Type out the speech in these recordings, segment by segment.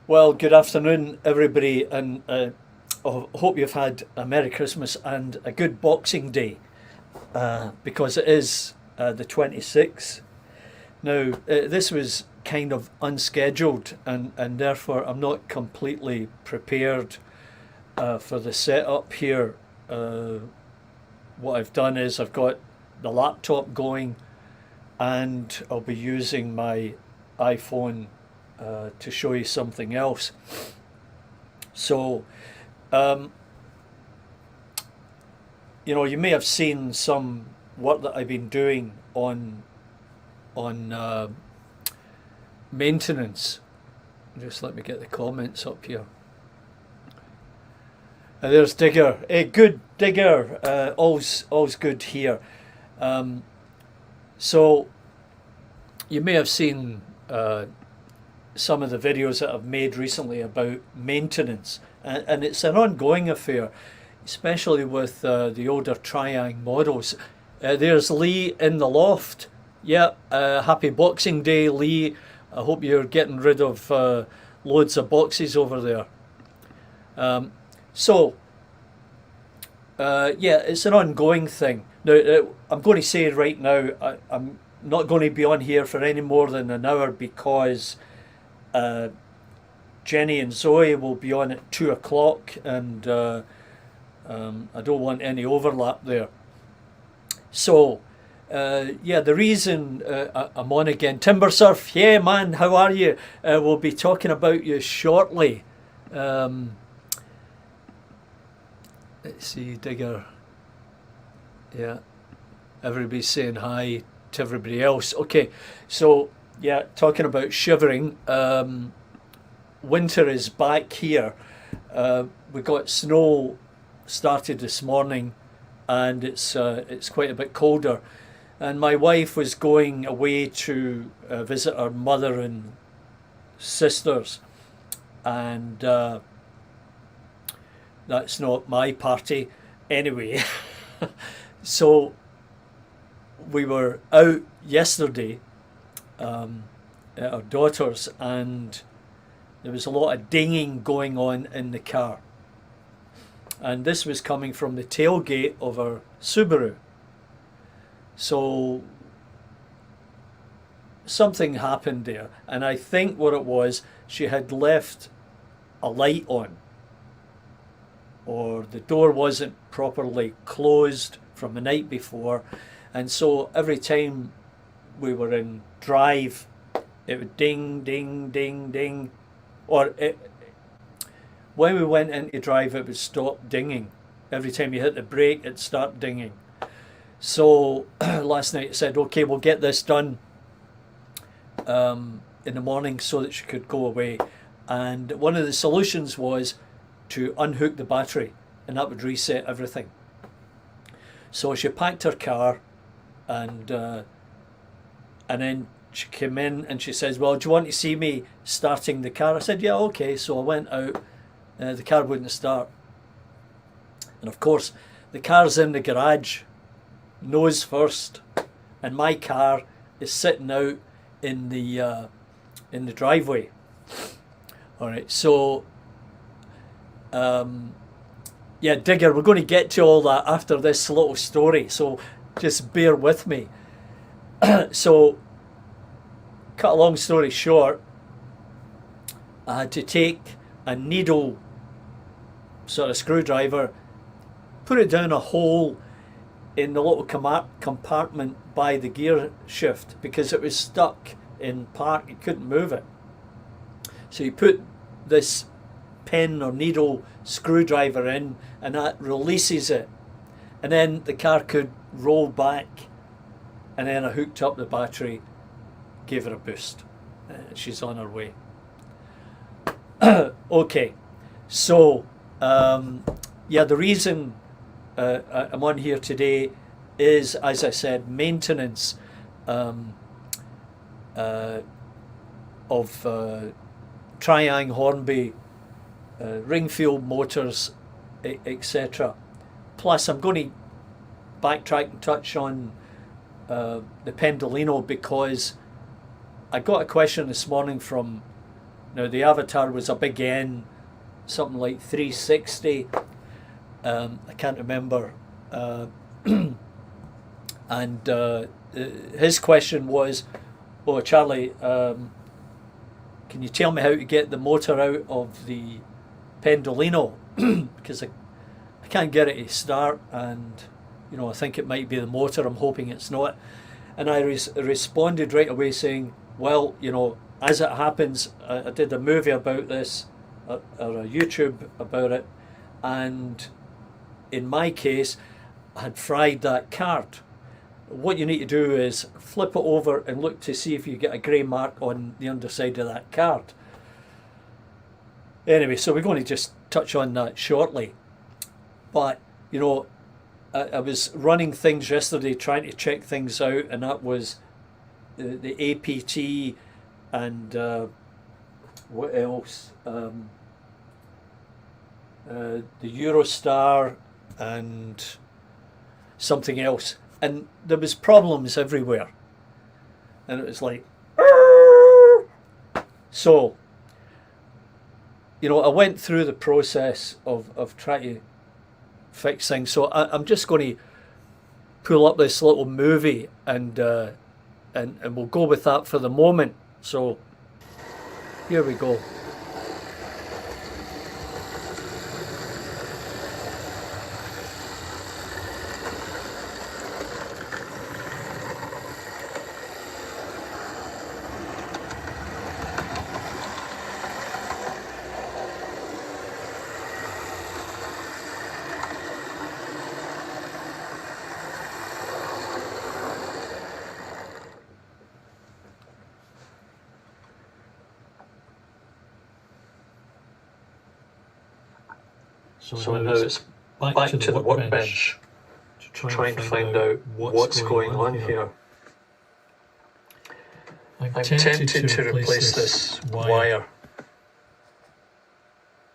Well, good afternoon, everybody, and I hope you've had a Merry Christmas and a good Boxing Day, because it is the 26th. Now, this was kind of unscheduled, and therefore I'm not completely prepared for the setup here. What I've done is I've got the laptop going, and I'll be using my iPhone to show you something else. So, you may have seen some work that I've been doing on maintenance. Just let me get the comments up here. There's Digger. Good Digger. All's good here. So you may have seen some of the videos that I've made recently about maintenance, and it's an ongoing affair, especially with the older Triang models. There's Lee in the loft. Yeah, happy Boxing Day, Lee. I hope you're getting rid of loads of boxes over there. Yeah, it's an ongoing thing. Now, I'm going to say right now, I'm not going to be on here for any more than an hour, because Jenny and Zoe will be on at 2 o'clock, and I don't want any overlap there. So, yeah, the reason I'm on again, Timber Surf, yeah man, how are you? We'll be talking about you shortly. Let's see, Digger. Yeah, everybody's saying hi to everybody else. Okay, so yeah, talking about shivering. Winter is back here. We got snow started this morning, and it's quite a bit colder. And my wife was going away to visit her mother and sisters, and that's not my party anyway. So we were out yesterday at our daughter's, and there was a lot of dinging going on in the car, and this was coming from the tailgate of our Subaru. So something happened there, and I think what it was, she had left a light on, or the door wasn't properly closed from the night before, and so every time we were in drive, it would ding, ding, ding, ding, or when we went into drive, it would stop dinging. Every time you hit the brake, it'd start dinging. So last night I said, okay, we'll get this done in the morning so that she could go away. And one of the solutions was to unhook the battery, and that would reset everything. So she packed her car, and then she came in and she says, well, do you want to see me starting the car? I said, yeah, okay. So I went out, the car wouldn't start. And of course, the car's in the garage, nose first, and my car is sitting out in the driveway. All right, so yeah, Digger, we're going to get to all that after this little story, so just bear with me. So, cut a long story short, I had to take a needle sort of screwdriver, put it down a hole in the little compartment by the gear shift, because it was stuck in park, you couldn't move it. So you put this pen or needle screwdriver in, and that releases it, and then the car could roll back, and then I hooked up the battery, gave her a boost, she's on her way. Okay, so yeah, the reason I'm on here today is, as I said, maintenance of Triang Hornby Ringfield motors, etc. Plus, I'm going to backtrack and touch on the Pendolino, because I got a question this morning from Now the Avatar was a big N, something like 360. I can't remember. And his question was, "Oh, Charlie, can you tell me how to get the motor out of the Pendolino? Because I can't get it to start, and I think it might be the motor. I'm hoping it's not." And I responded right away saying, "Well, as it happens, I did a movie about this, or a YouTube about it, and in my case, I had fried that card. What you need to do is flip it over and look to see if you get a grey mark on the underside of that card." Anyway, so we're going to just touch on that shortly. But, I was running things yesterday, trying to check things out, and that was the APT and what else? The Eurostar and something else. And there was problems everywhere. And it was like, "Arr!" So, I went through the process of trying to fix things. So I'm just going to pull up this little movie and we'll go with that for the moment. So here we go. So now it's back to the workbench to try and find out what's going on here. I'm tempted to replace this wire,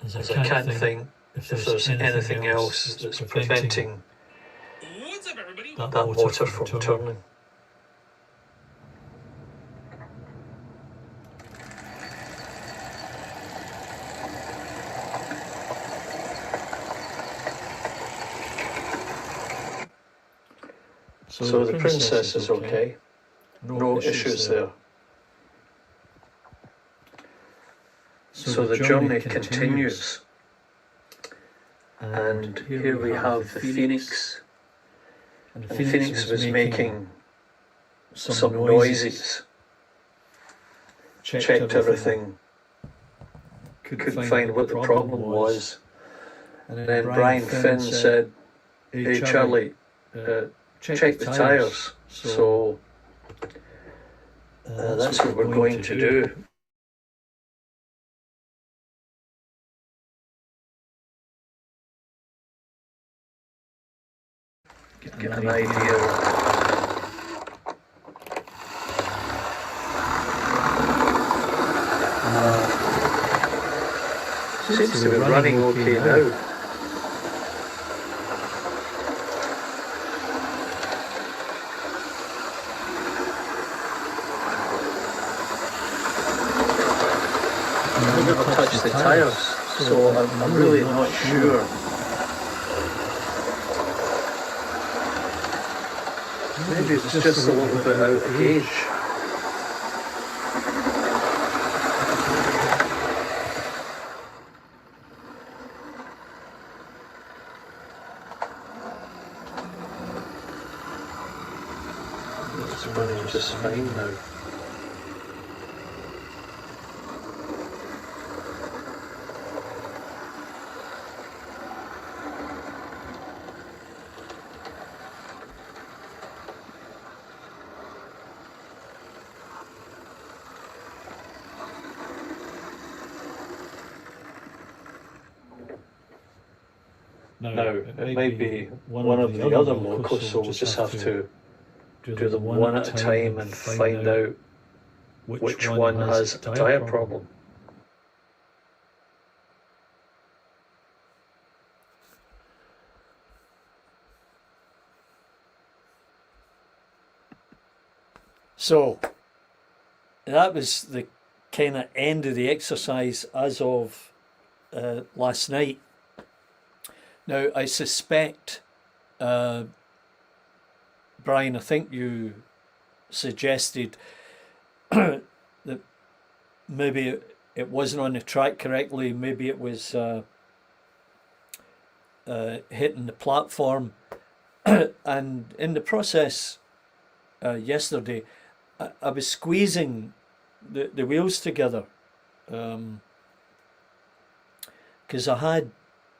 as I can't think if there's anything else that's preventing that motor from turning. So the Princess is okay, no issues there. So the journey continues, and here we have the Phoenix, and the Phoenix was making some noises, checked everything, couldn't find what the problem was, and then Brian Finn said, "Hey Charlie, check the tyres." So that's what we're going to do. Get an idea. Seems to be running okay now. I've never touched the tyres, so I'm really not sure. Maybe it's just a little bit out of gauge. It's running just fine now. Now, it might be one of the other locos, so we'll just have to do them one at a time and find out which one has a tyre problem. So that was the kind of end of the exercise as of last night. Now, I suspect, Brian, I think you suggested that maybe it wasn't on the track correctly, maybe it was hitting the platform. And in the process yesterday, I was squeezing the wheels together because I had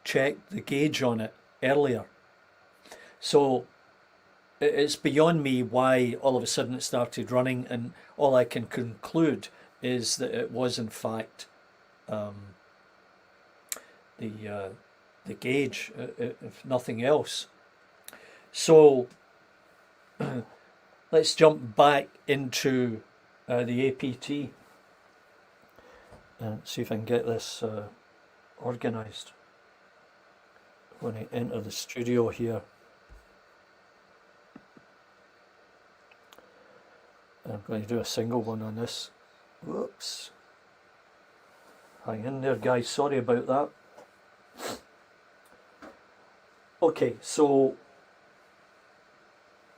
checked the gauge on it earlier. So it's beyond me why all of a sudden it started running, and all I can conclude is that it was in fact the gauge, if nothing else. So let's jump back into the APT and see if I can get this organised when I enter the studio here. I'm going to do a single one on this. Whoops. Hang in there, guys. Sorry about that. Okay, so,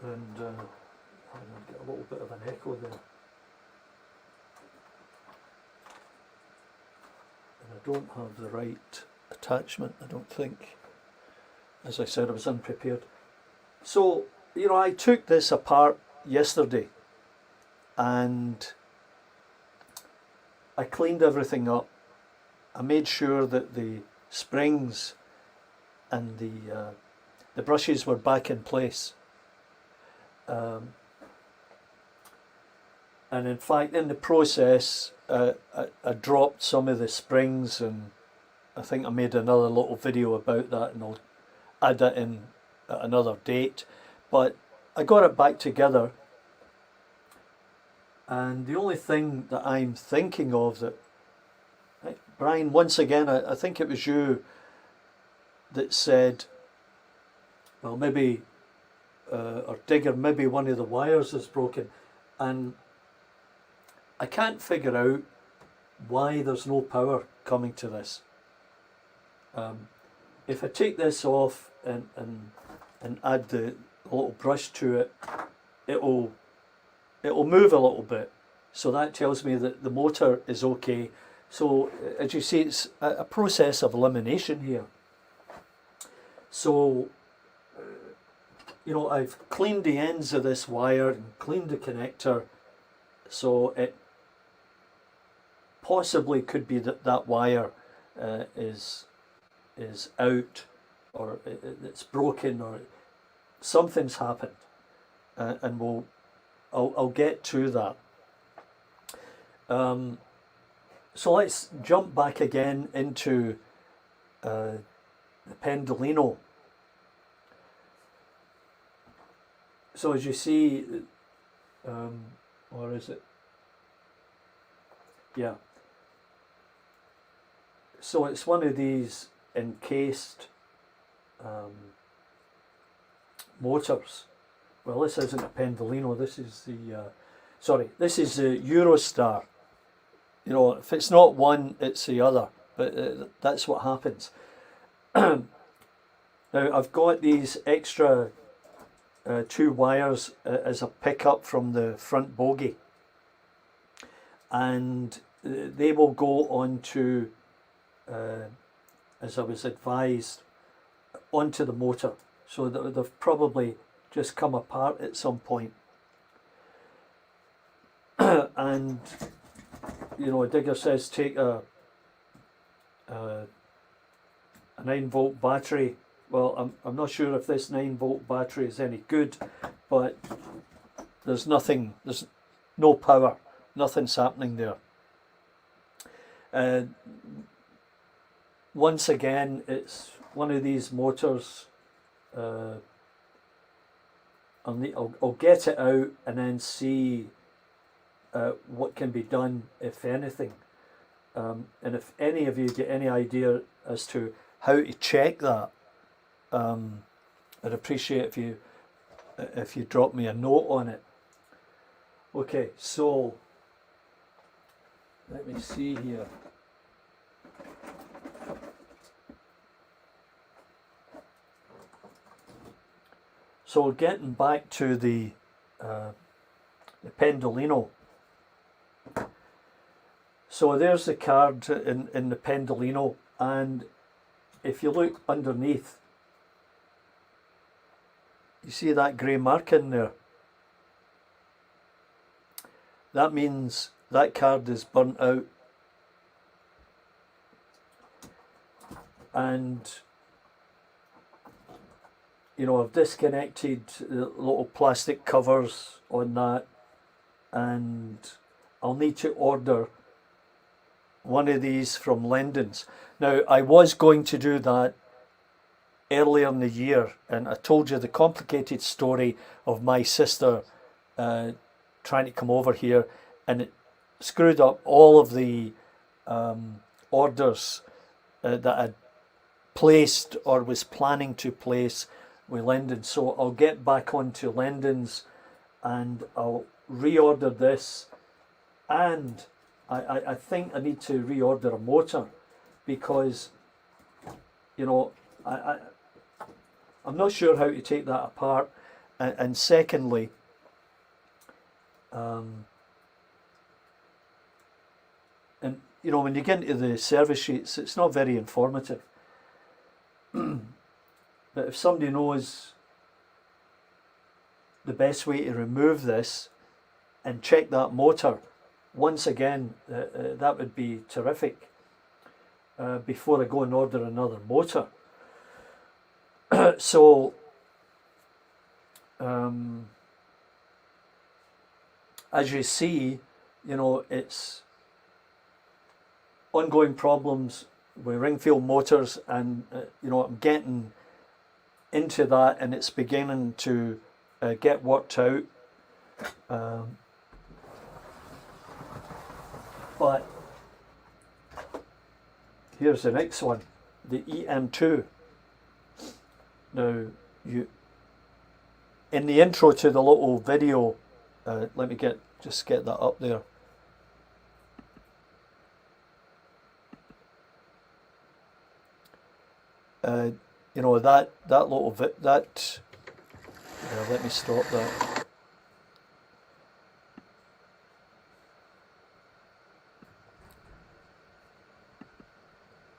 and I'm going to get a little bit of an echo there. And I don't have the right attachment, I don't think. As I said, I was unprepared. So, you know, I took this apart yesterday and I cleaned everything up. I made sure that the springs and the brushes were back in place. And in fact, in the process, I dropped some of the springs, and I think I made another little video about that, and I'll add that in at another date. But I got it back together, and the only thing that I'm thinking of that, Brian, once again, I think it was you that said, well, maybe, or Digger, maybe one of the wires is broken, and I can't figure out why there's no power coming to this. If I take this off and add the little brush to it, it'll move a little bit. So that tells me that the motor is okay. So as you see, it's a process of elimination here. So, you know, I've cleaned the ends of this wire and cleaned the connector. So it possibly could be that that wire is out, or it's broken, or something's happened, and I'll get to that. So let's jump back again into the Pendolino. So as you see, or is it? Yeah. So it's one of these encased motors. Well, this isn't a Pendolino. This is the this is the Eurostar. You know, if it's not one, it's the other. But that's what happens. Now I've got these extra 2 wires as a pickup from the front bogie, and they will go onto, as I was advised, onto the motor. So they've probably just come apart at some point. And you know, Digger says take a 9-volt battery. Well, I'm not sure if this 9-volt battery is any good, but there's no power, nothing's happening there. Once again, it's one of these motors. I'll get it out and then see what can be done, if anything. And if any of you get any idea as to how to check that, I'd appreciate if you drop me a note on it. Okay, so Let me see here. So getting back to the Pendolino. So there's the card in the Pendolino, and if you look underneath, you see that grey mark in there. That means that card is burnt out. And you know, I've disconnected the little plastic covers on that, and I'll need to order one of these from Lendon's. Now, I was going to do that earlier in the year, and I told you the complicated story of my sister trying to come over here, and it screwed up all of the orders that I'd placed or was planning to place with Lendon. So I'll get back onto Lendon's and I'll reorder this, and I think I need to reorder a motor, because you know I'm not sure how to take that apart, and secondly and you know, when you get into the service sheets, it's not very informative. But if somebody knows the best way to remove this and check that motor, once again, that would be terrific before I go and order another motor. So, as you see, you know, it's ongoing problems with Ringfield motors, and you know, I'm getting into that, and it's beginning to get worked out. But here's the next one, the EM2. Now, in the intro to the little video, let me just get that up there. You know, that little let me stop that.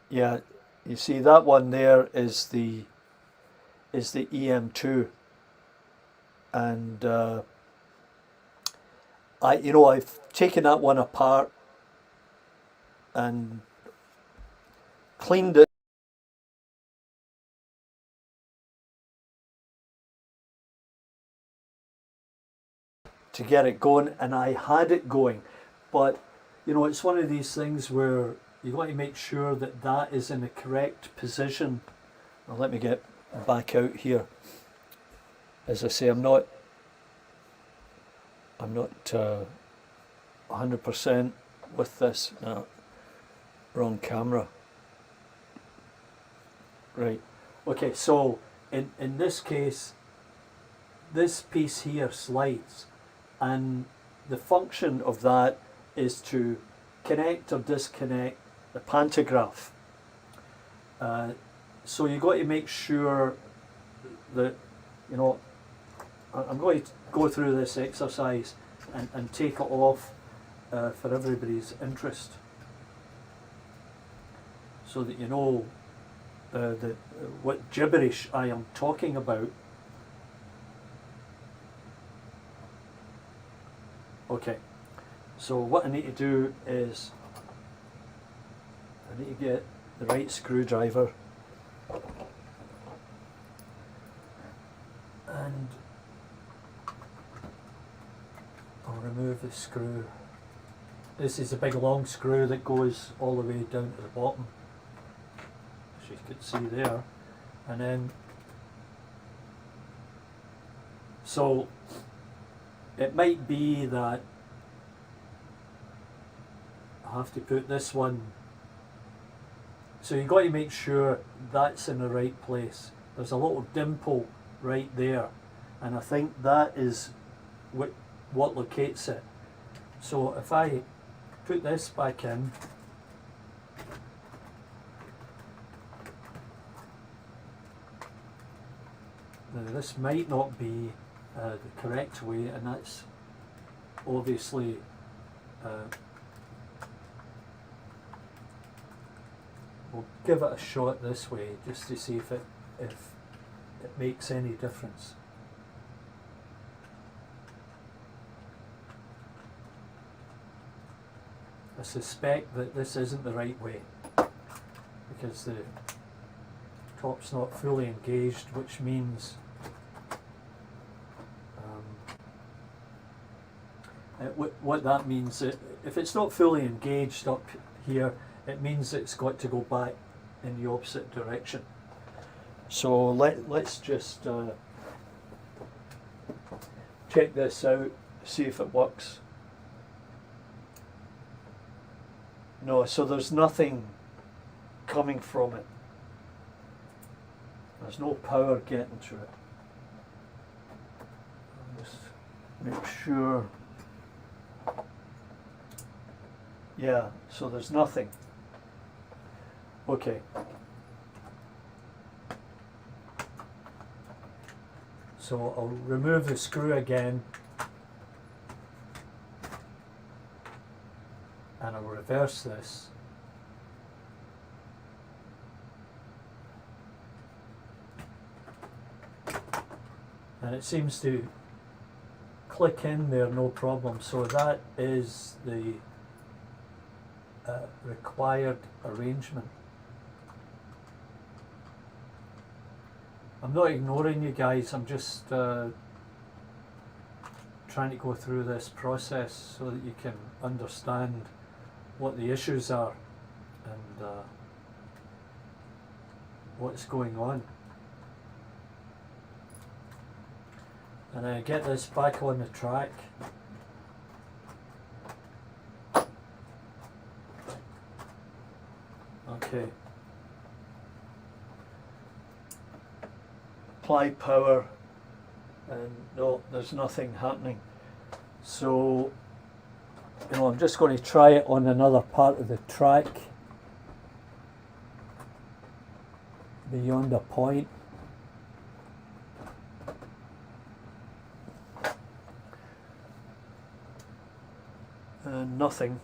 Yeah, you see that one there is the EM2, and I've taken that one apart and cleaned it. To get it going, and I had it going, but you know, it's one of these things where you got to make sure that that is in the correct position. Now let me get back out here. As I say, I'm not 100% with this. No, wrong camera. Right. Okay, so in this case, this piece here slides, and the function of that is to connect or disconnect the pantograph. So you got to make sure that, you know, I'm going to go through this exercise and take it off for everybody's interest, so that you know what gibberish I am talking about. Okay, so what I need to do is I need to get the right screwdriver, and I'll remove the screw. This is a big long screw that goes all the way down to the bottom, as you could see there, and then so it might be that I have to put this one, so you've got to make sure that's in the right place. There's a little dimple right there, and I think that is what locates it. So if I put this back in. Now this might not be the correct way, and that's obviously we'll give it a shot this way just to see if it makes any difference. I suspect that this isn't the right way because the top's not fully engaged, which means what that means, if it's not fully engaged up here, it means it's got to go back in the opposite direction. So let's just check this out, see if it works. No, so there's nothing coming from it. There's no power getting to it. I'll just make sure. Yeah, so there's nothing. Okay. So I'll remove the screw again and I'll reverse this. And it seems to click in there no problem. So that is the required arrangement. I'm not ignoring you guys, I'm just trying to go through this process so that you can understand what the issues are and what's going on. And I get this back on the track. Okay. Apply power, and no, there's nothing happening. So, I'm just going to try it on another part of the track beyond a point. And nothing.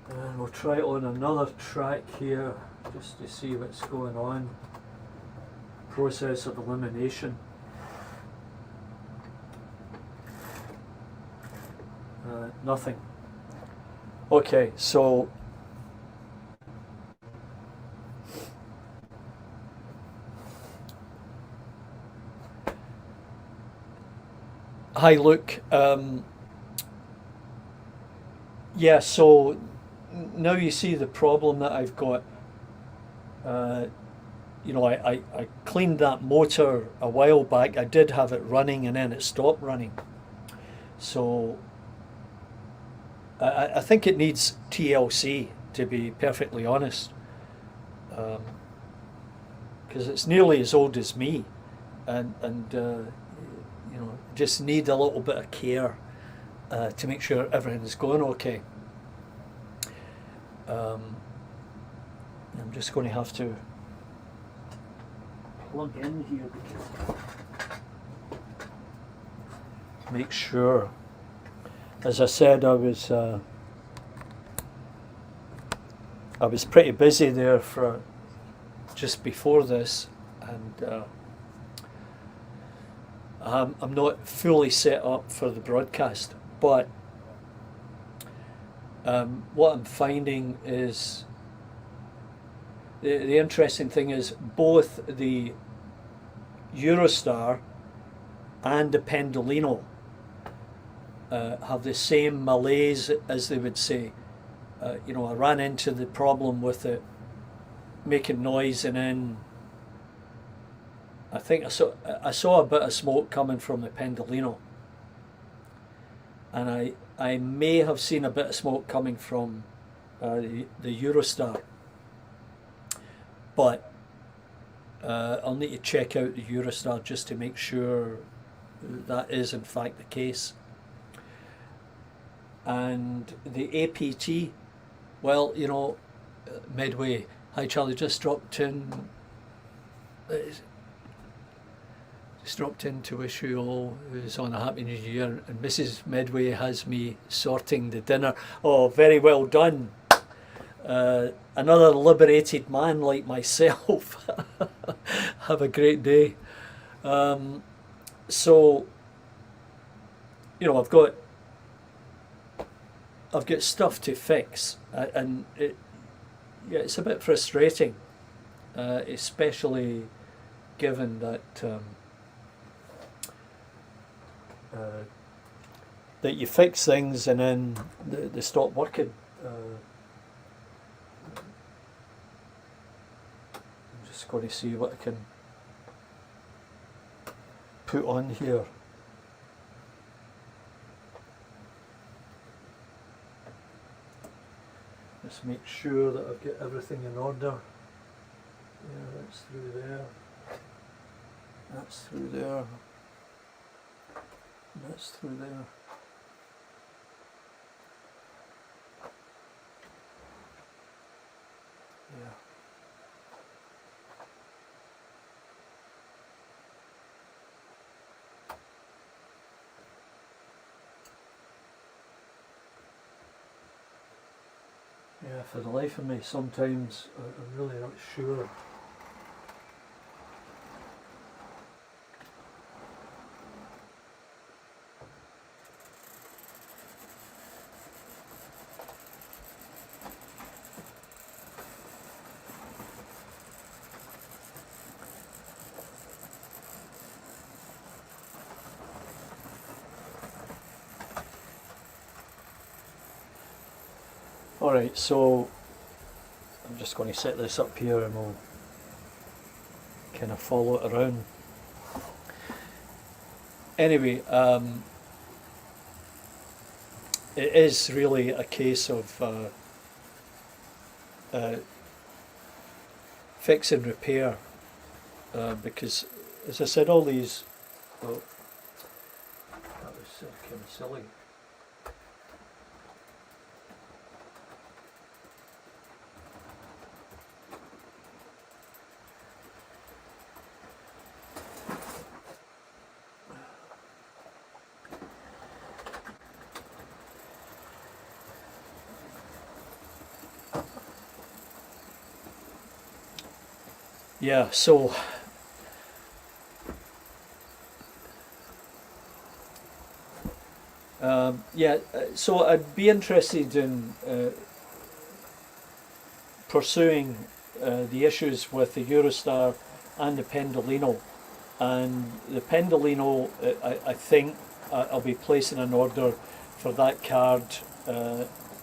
And we'll try it on another track here just to see what's going on. Process of elimination. Nothing. Okay, so hi Luke. Yeah, so now you see the problem that I've got. I cleaned that motor a while back. I did have it running and then it stopped running. So I think it needs TLC, to be perfectly honest, because it's nearly as old as me, and just need a little bit of care to make sure everything's going okay. I'm just going to have to plug in here because make sure. As I said, I was pretty busy there for just before this, and I'm not fully set up for the broadcast, but what I'm finding is the interesting thing is both the Eurostar and the Pendolino have the same malaise, as they would say. I ran into the problem with it making noise, and then I think I saw a bit of smoke coming from the Pendolino, and I may have seen a bit of smoke coming from the Eurostar, but I'll need to check out the Eurostar just to make sure that is in fact the case. And the APT, well, you know, Medway, hi Charlie, just dropped in. Just dropped in to wish you all who's on a happy new year, and Mrs. Medway has me sorting the dinner. Oh, very well done. Another liberated man like myself. Have a great day. So, you know, I've got stuff to fix, and yeah, it's a bit frustrating, especially given that that you fix things and then they stop working. I'm just going to see what I can put on here. Just make sure that I've got everything in order. Yeah, that's through there. That's through there. That's through there. Yeah. Yeah, for the life of me, sometimes I'm really not sure. Alright, so I'm just going to set this up here and we'll kind of follow it around. Anyway, it is really a case of fix and repair, because, as I said, all these, well, that was kind of silly. Yeah, so so I'd be interested in pursuing the issues with the Eurostar and the Pendolino. And the Pendolino, I think I'll be placing an order for that card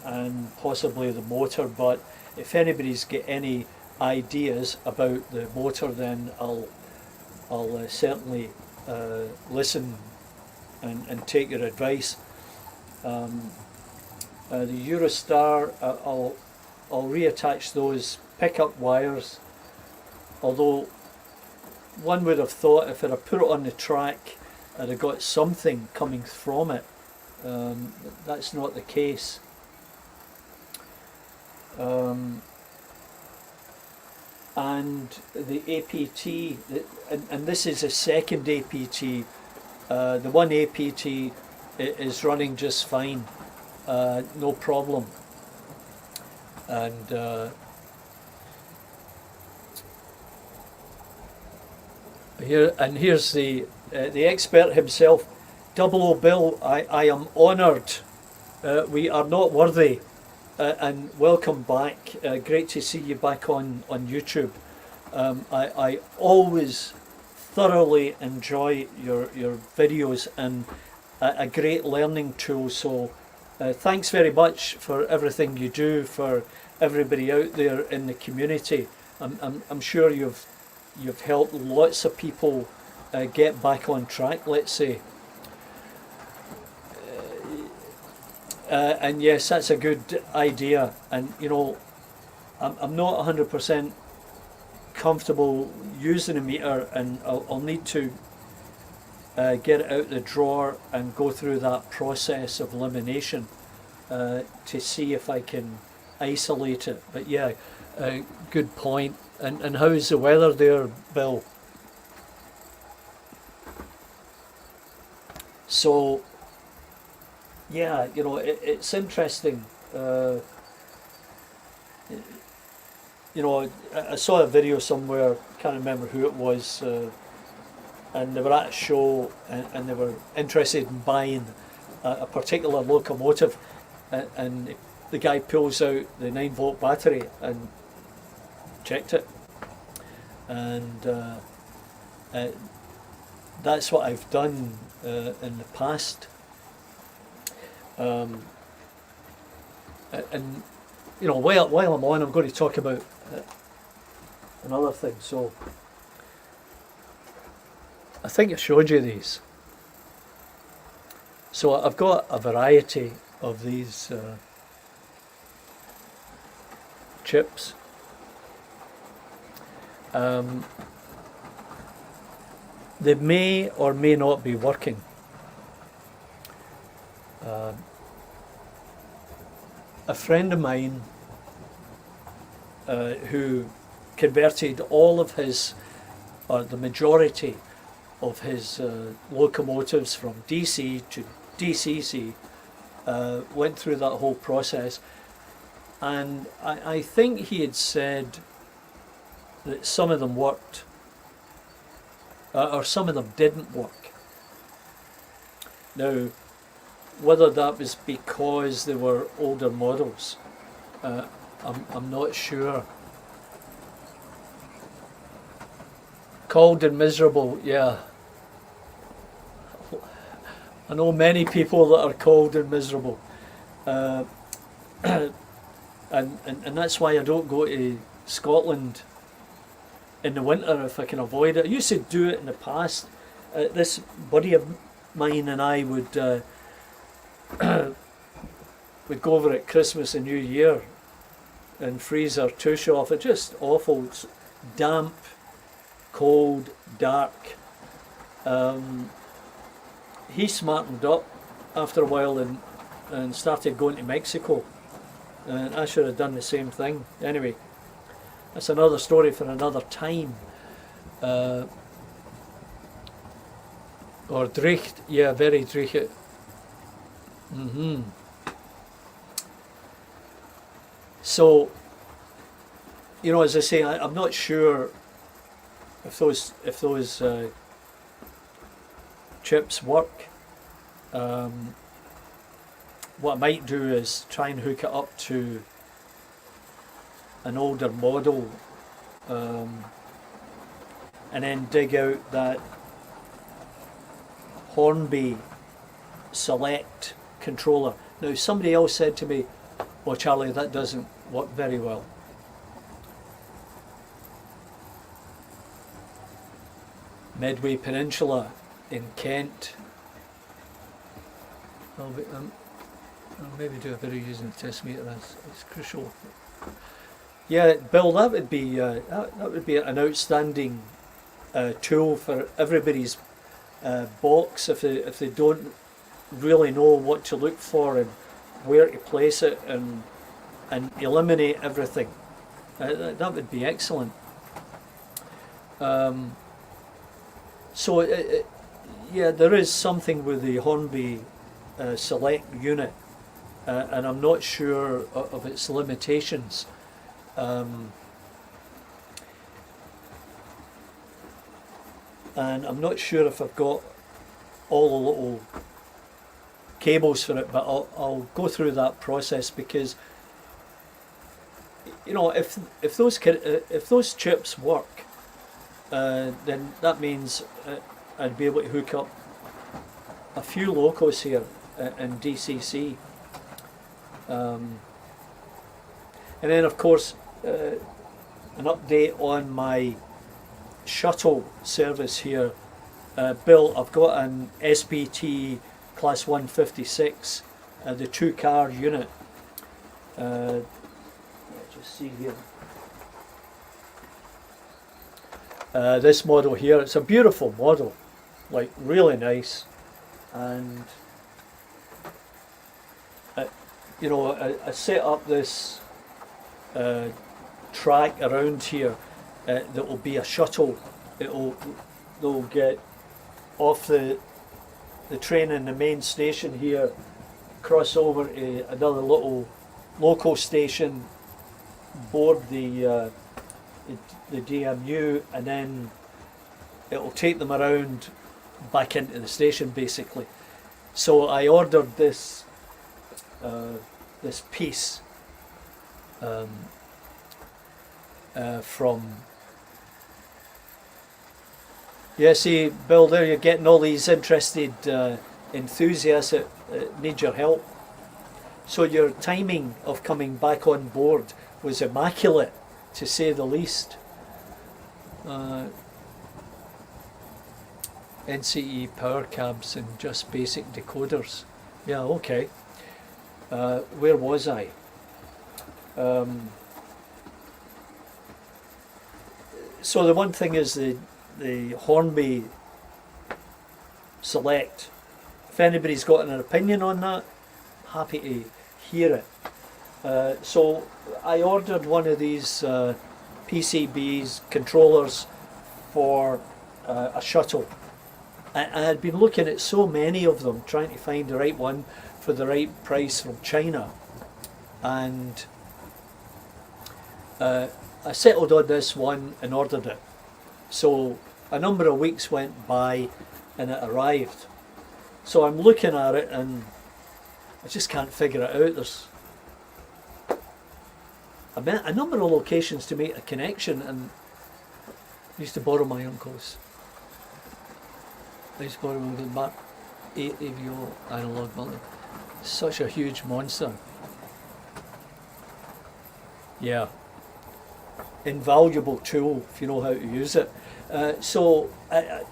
and possibly the motor, but if anybody's got any ideas about the motor, then I'll certainly listen and take your advice. The Eurostar, I'll reattach those pickup wires, although one would have thought if I'd put it on the track I'd have got something coming from it. That's not the case. And the APT, and this is a second APT, the one APT is running just fine, no problem. And here's the expert himself. Double O Bill, I am honoured. We are not worthy. And welcome back. Great to see you back on YouTube. I always thoroughly enjoy your videos, and a great learning tool. So thanks very much for everything you do for everybody out there in the community. I'm sure you've helped lots of people get back on track, let's say. And yes, that's a good idea. And you know, I'm not 100% comfortable using a meter, and I'll need to get it out the drawer and go through that process of elimination. to see if I can isolate it. But yeah, good point. And how's the weather there, Bill? So yeah, you know, it's interesting. You know, I saw a video somewhere, can't remember who it was, and they were at a show, and they were interested in buying a particular locomotive, and the guy pulls out the 9-volt battery and checked it, and that's what I've done in the past. And you know, while I'm on, I'm going to talk about another thing. So I think I showed you these. So I've got a variety of these chips. They may or may not be working. A friend of mine who converted all of his, or the majority of his locomotives from DC to DCC, went through that whole process, and I think he had said that some of them worked, or some of them didn't work. Now, whether that was because they were older models, I'm not sure. Cold and miserable, yeah. I know many people that are cold and miserable, and that's why I don't go to Scotland in the winter if I can avoid it. I used to do it in the past. This buddy of mine and I would we'd go over at Christmas and New Year and freeze our tush off. It's just awful. It's damp, cold, dark. He smartened up after a while and started going to Mexico, and I should have done the same thing. Anyway, that's another story for another time. Or Dricht, yeah, very Dricht. So, you know, as I say, I'm not sure if those chips work. What I might do is try and hook it up to an older model, and then dig out that Hornby Select controller. Now, somebody else said to me, "Well, Charlie, that doesn't work very well." Medway Peninsula in Kent. I'll maybe do a video using the test meter. It's crucial. Yeah, Bill, that would be an outstanding tool for everybody's box if they don't really know what to look for and where to place it and eliminate everything. That would be excellent. So yeah, there is something with the Hornby Select unit, and I'm not sure of its limitations. And I'm not sure if I've got all the little cables for it, but I'll go through that process, because you know, if those chips work, then that means I'd be able to hook up a few locos here in DCC, and then of course an update on my shuttle service here. Bill, I've got an SPT Class 156, the 2-car unit. Let's just see here. This model here, it's a beautiful model, like really nice, and you know, I set up this track around here that will be a shuttle. They'll get off the train in the main station here, cross over to another little local station, board the DMU, and then it'll take them around back into the station basically. So I ordered this this piece from, yeah, see Bill, there you're getting all these interested enthusiasts that need your help. So your timing of coming back on board was immaculate, to say the least. NCE power cabs and just basic decoders. Yeah, okay. Where was I? So the one thing is the Hornby Select. If anybody's got an opinion on that, happy to hear it. So I ordered one of these PCBs controllers for a shuttle. I had been looking at so many of them, trying to find the right one for the right price from China, and I settled on this one and ordered it. So a number of weeks went by and it arrived. So I'm looking at it and I just can't figure it out. There's a number of locations to make a connection, and I used to borrow my uncle's. I used to borrow my uncle's Mark 8 AVO analog multi. Such a huge monster. Yeah. Invaluable tool if you know how to use it. So I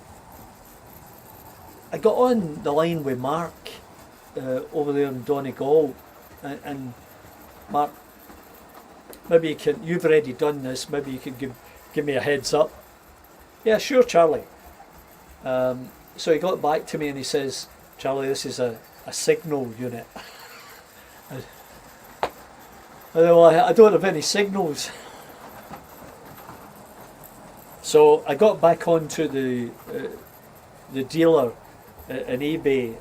got on the line with Mark over there in Donegal, and Mark, maybe you can, you've already done this, maybe you could give me a heads up. Yeah, sure, Charlie. So he got back to me and he says, Charlie, this is a signal unit. I don't have any signals. So I got back onto the dealer in eBay,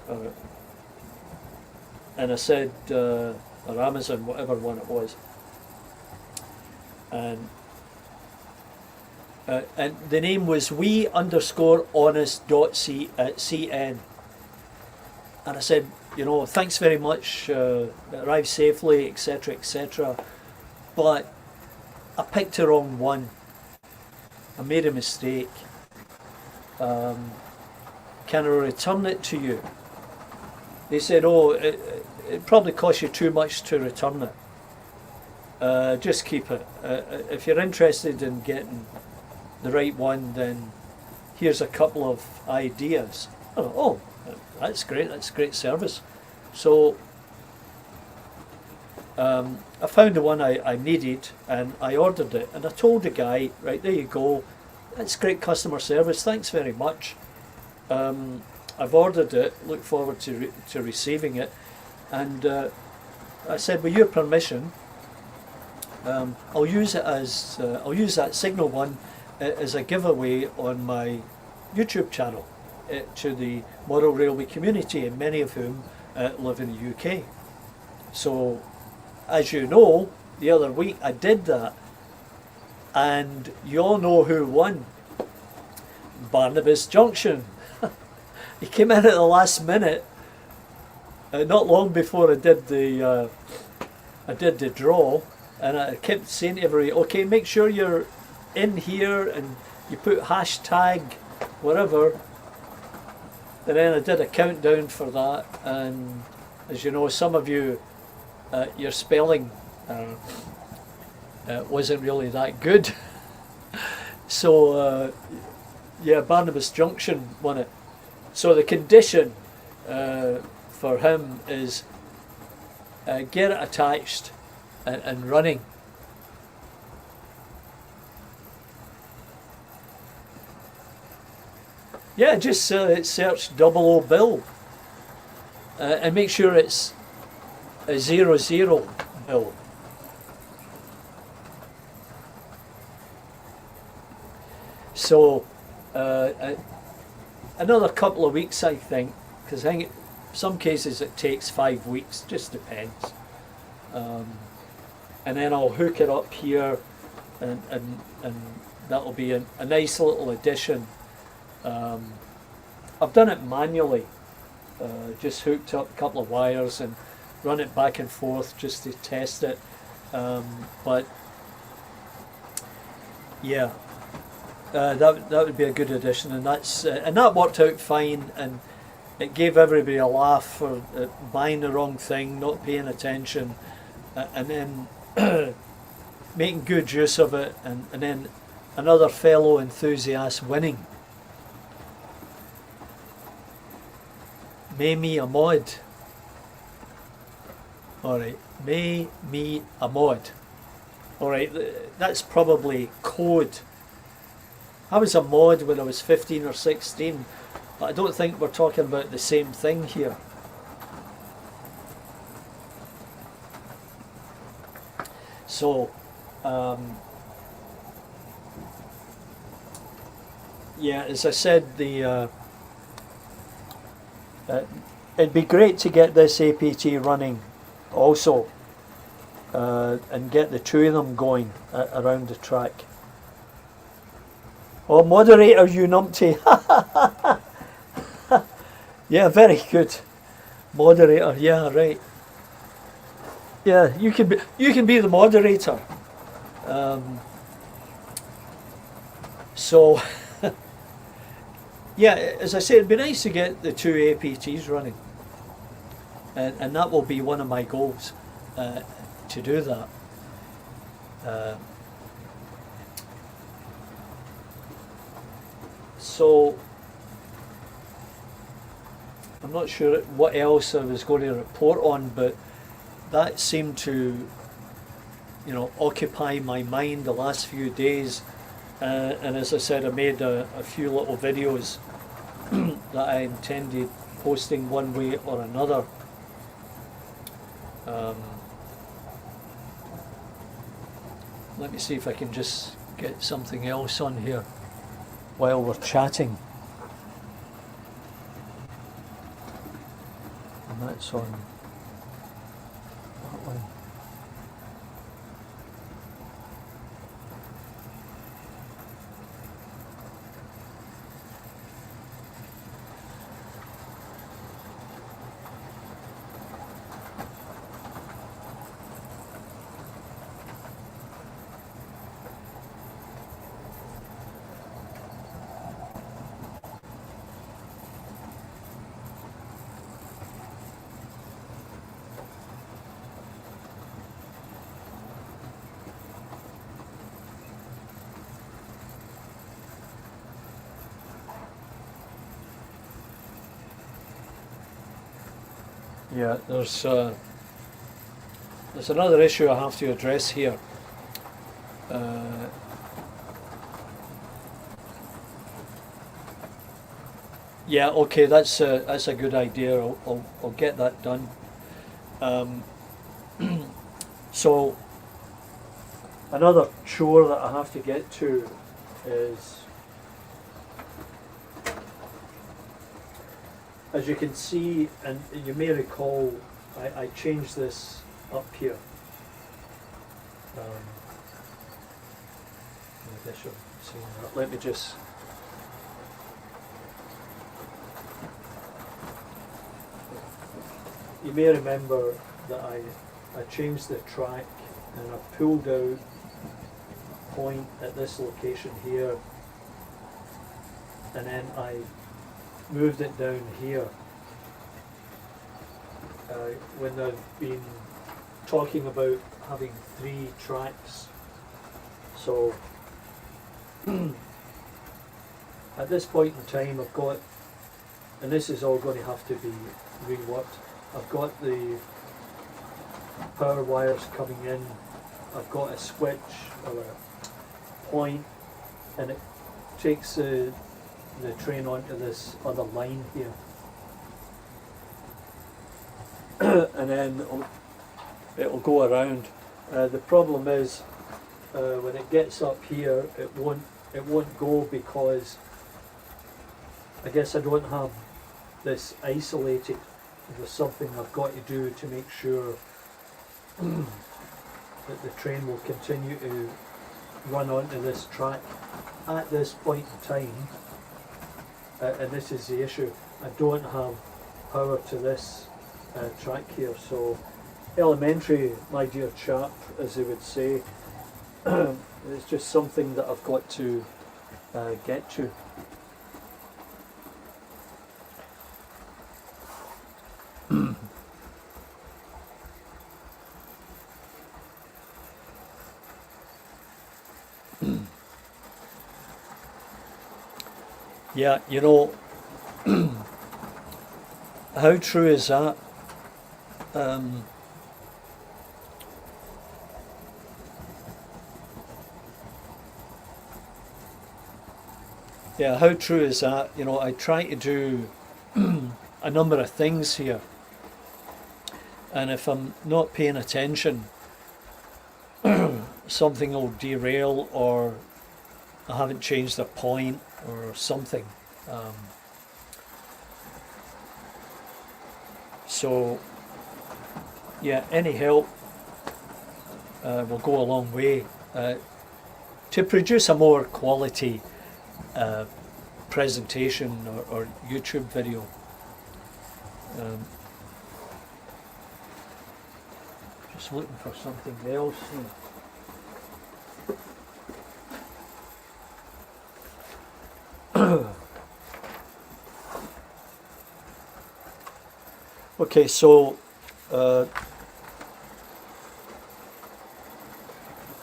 and I said, or Amazon, whatever one it was, and the name was we_honest.cn, and I said, you know, thanks very much, it arrived safely, etc., etc., but I picked the wrong one. I made a mistake. Can I return it to you? They said, oh, it probably costs you too much to return it. Just keep it. If you're interested in getting the right one, then here's a couple of ideas. Oh, that's great. That's great service. So I found the one I needed and I ordered it, and I told the guy, right, there you go, that's great customer service, thanks very much. I've ordered it, look forward to receiving it, and I said, with your permission, I'll use it as I'll use that signal one as a giveaway on my YouTube channel to the model railway community, and many of whom live in the UK. So, as you know, the other week I did that, and you all know who won. Barnabas Junction. He came in at the last minute, not long before I did the draw, and I kept saying to everybody, okay, make sure you're in here and you put hashtag whatever. And then I did a countdown for that, and as you know, some of you, your spelling wasn't really that good. So yeah, Barnabas Junction won it. So the condition for him is get it attached and running. Yeah, just search 00 Bill and make sure it's a 00 bill. So another couple of weeks, I think, because I think some cases it takes 5 weeks, just depends. And then I'll hook it up here, and that'll be a nice little addition. I've done it manually, just hooked up a couple of wires and run it back and forth just to test it. But yeah, that would be a good addition, and that worked out fine, and it gave everybody a laugh for buying the wrong thing, not paying attention, and then making good use of it, and then another fellow enthusiast winning. May me a mod. Alright, may me a mod. Alright, that's probably code. I was a mod when I was 15 or 16, but I don't think we're talking about the same thing here. So, yeah, as I said, it'd be great to get this APT running also, and get the two of them going around the track. Oh, moderator, you numpty. Yeah, very good. Moderator, yeah, right. Yeah, you can be the moderator. So yeah, as I said, it'd be nice to get the two APTs running, and that will be one of my goals, to do that. So I'm not sure what else I was going to report on, but that seemed to, occupy my mind the last few days. And as I said, I made a few little videos that I intended posting one way or another. Let me see if I can just get something else on here while we're chatting. And that's on that one. Yeah, there's another issue I have to address here. Yeah, okay, that's a good idea. I'll get that done. So another chore that I have to get to is, as you can see, and you may recall, I changed this up here. In addition, let me just. You may remember that I changed the track, and I pulled out a point at this location here, and then I moved it down here. When I've been talking about having 3 tracks, so at this point in time I've got, and this is all going to have to be reworked, I've got the power wires coming in, I've got a switch or a point, and it takes the train onto this other line here. And then it'll go around. The problem is when it gets up here, it won't go, because I guess I don't have this isolated. There's something I've got to do to make sure that the train will continue to run onto this track at this point in time. And this is the issue. I don't have power to this track here, so elementary, my dear chap, as they would say. It's just something that I've got to get to. Yeah, you know, how true is that? Yeah, how true is that? You know, I try to do a number of things here, and if I'm not paying attention, something will derail, or I haven't changed the point or something. So yeah, any help will go a long way to produce a more quality presentation or YouTube video. Just looking for something else. Okay, so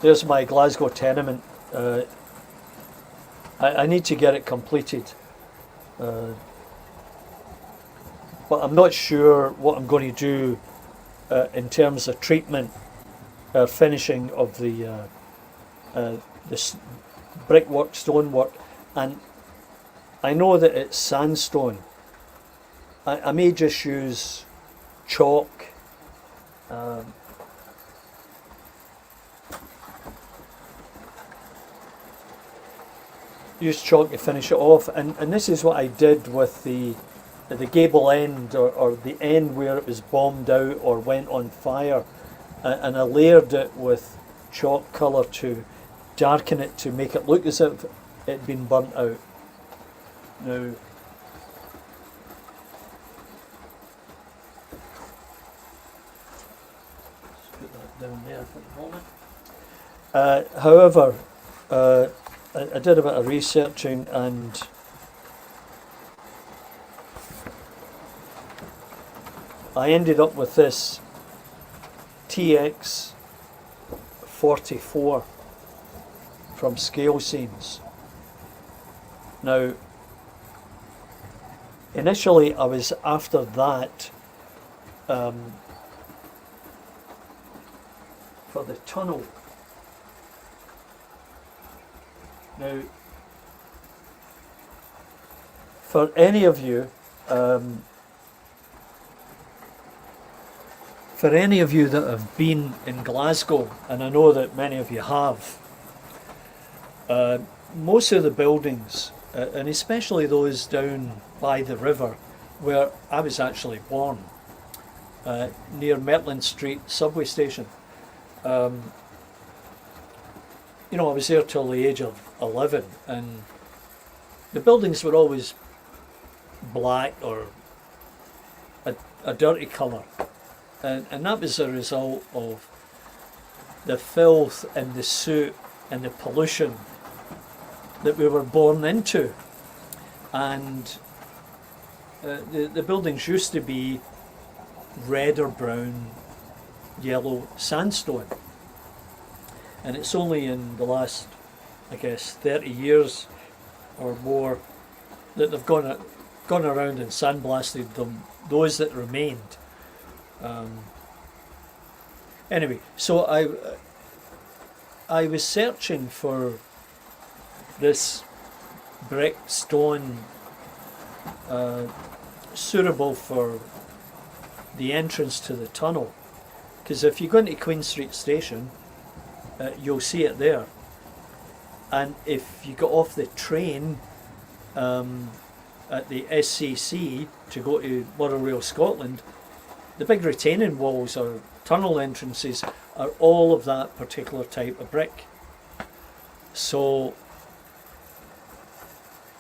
there's my Glasgow tenement. I need to get it completed, but I'm not sure what I'm going to do in terms of treatment, finishing of the this brickwork, stonework, and I know that it's sandstone. I may just use chalk. Use chalk to finish it off, and this is what I did with the gable end, or the end where it was bombed out or went on fire, and I layered it with chalk colour to darken it, to make it look as if it had been burnt out. Now, down there for the moment. However, I did a bit of researching, and I ended up with this TX44 from Scale Scenes. Now, initially I was after that for the tunnel. Now, for any of you, that have been in Glasgow, and I know that many of you have, most of the buildings, and especially those down by the river, where I was actually born, near Metland Street subway station. You know, I was there till the age of 11, and the buildings were always black or a dirty colour, and that was a result of the filth and the soot and the pollution that we were born into. And the buildings used to be red or brown, yellow sandstone. And it's only in the last, I guess, 30 years or more that they've gone around and sandblasted them, those that remained. Anyway, so I was searching for this brick stone suitable for the entrance to the tunnel, because if you go into Queen Street Station, you'll see it there. And if you get off the train at the SCC to go to Monorail Scotland, the big retaining walls or tunnel entrances are all of that particular type of brick. So,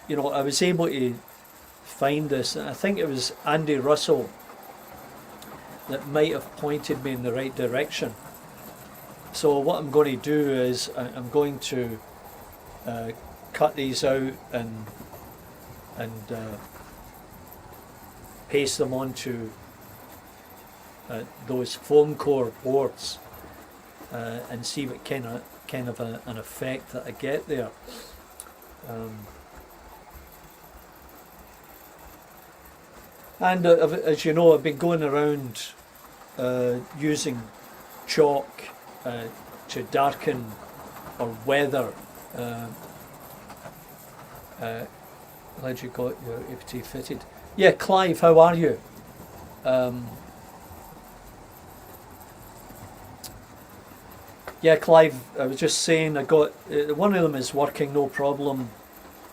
you know, I was able to find this, and I think it was Andy Russell that might have pointed me in the right direction. So what I'm going to do is I'm going to cut these out and paste them onto those foam core boards and see what kind of an effect that I get there. And as you know, I've been going around using chalk to darken or weather. Glad you got your APT fitted. Yeah, Clive, how are you? Yeah, Clive, I was just saying I got, one of them is working no problem.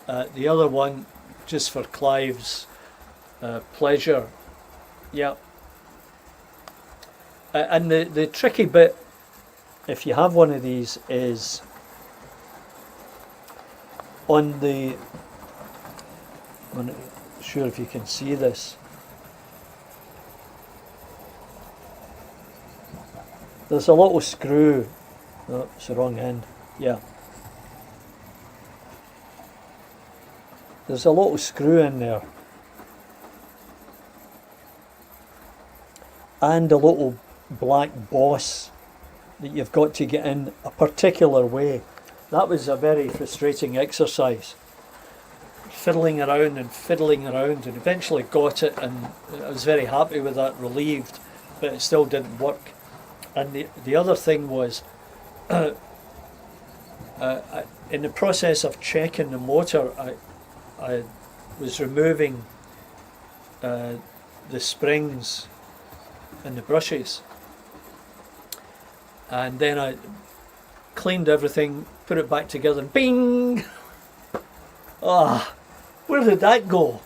The other one, just for Clive's pleasure. Yeah. And the tricky bit, if you have one of these, is on the, I'm not sure if you can see this. There's a little screw. Oh, it's the wrong end. Yeah. There's a little screw in there. And a little black boss that you've got to get in a particular way. That was a very frustrating exercise. Fiddling around and eventually got it, and I was very happy with that, relieved, but it still didn't work. And the other thing was, in the process of checking the motor, I was removing the springs and the brushes, and then I cleaned everything, put it back together, and bing! Ah, where did that go?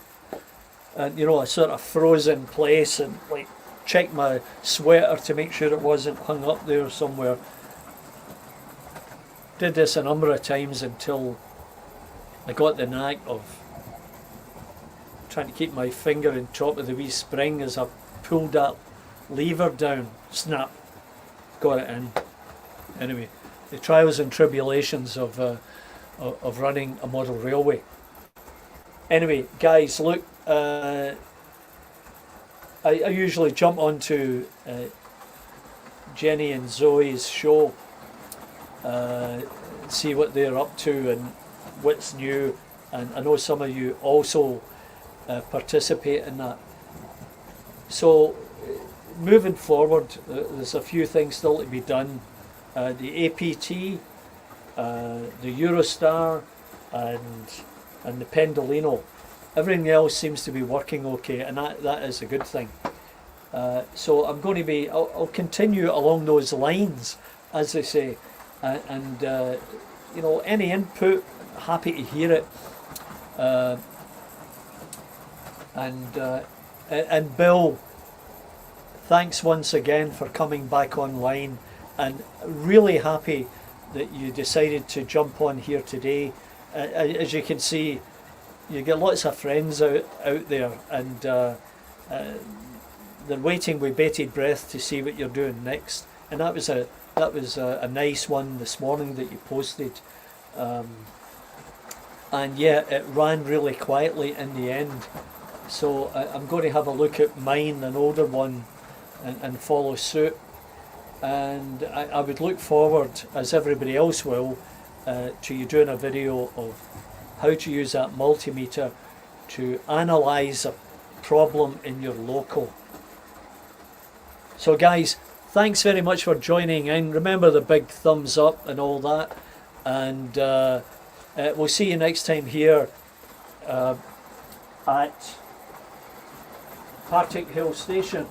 And you know, I sort of froze in place and like checked my sweater to make sure it wasn't hung up there somewhere. Did this a number of times until I got the knack of trying to keep my finger on top of the wee spring as I pulled that lever down. Snap, got it in. Anyway, the trials and tribulations of running a model railway. Anyway, guys, look, I usually jump onto Jenny and Zoe's show, see what they're up to and what's new, and I know some of you also participate in that. So moving forward, there's a few things still to be done. The APT, the Eurostar, and the Pendolino. Everything else seems to be working okay, and that is a good thing. So I'm going to be, I'll continue along those lines, as they say, and you know, any input, happy to hear it. And Bill, thanks once again for coming back online, and really happy that you decided to jump on here today. As you can see, you get lots of friends out there, and they're waiting with bated breath to see what you're doing next. And that was a nice one this morning that you posted, and yeah, it ran really quietly in the end. So I'm going to have a look at mine, an older one, and follow suit. And I would look forward, as everybody else will, to you doing a video of how to use that multimeter to analyse a problem in your local. So guys, thanks very much for joining in. Remember the big thumbs up and all that, and we'll see you next time here at Partickhill Station.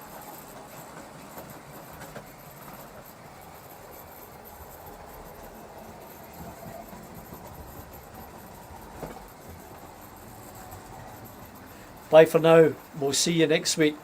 Bye for now. We'll see you next week.